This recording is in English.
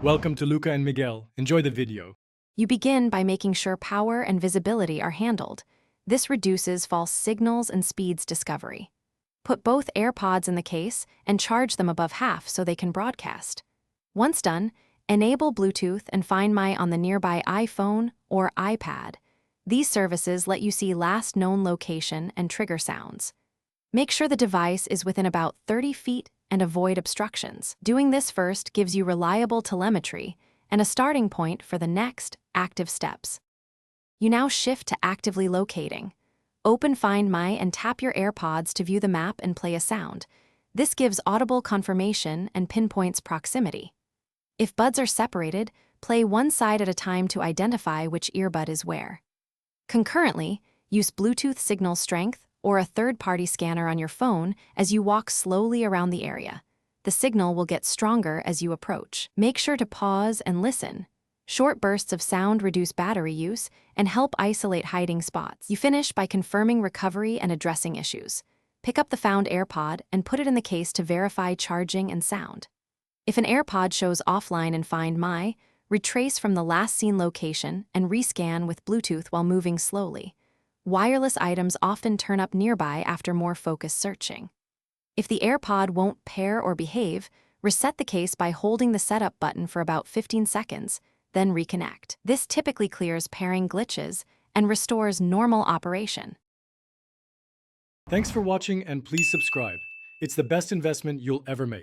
Welcome to Luca and Miguel. Enjoy the video. You begin by making sure power and visibility are handled. This reduces false signals and speeds discovery. Put both AirPods in the case and charge them above half so they can broadcast. Once done, enable Bluetooth and Find My on the nearby iPhone or iPad. These services let you see last known location and trigger sounds. Make sure the device is within about 30 feet and avoid obstructions. Doing this first gives you reliable telemetry and a starting point for the next active steps. You now shift to actively locating. Open Find My and tap your AirPods to view the map and play a sound. This gives audible confirmation and pinpoints proximity. If buds are separated, play one side at a time to identify which earbud is where. Concurrently, use Bluetooth signal strength or a third-party scanner on your phone as you walk slowly around the area. The signal will get stronger as you approach. Make sure to pause and listen. Short bursts of sound reduce battery use and help isolate hiding spots. You finish by confirming recovery and addressing issues. Pick up the found AirPod and put it in the case to verify charging and sound. If an AirPod shows offline in Find My, retrace from the last seen location and rescan with Bluetooth while moving slowly. Wireless items often turn up nearby after more focused searching. If the AirPod won't pair or behave, reset the case by holding the setup button for about 15 seconds, then reconnect. This typically clears pairing glitches and restores normal operation. Thanks for watching and please subscribe. It's the best investment you'll ever make.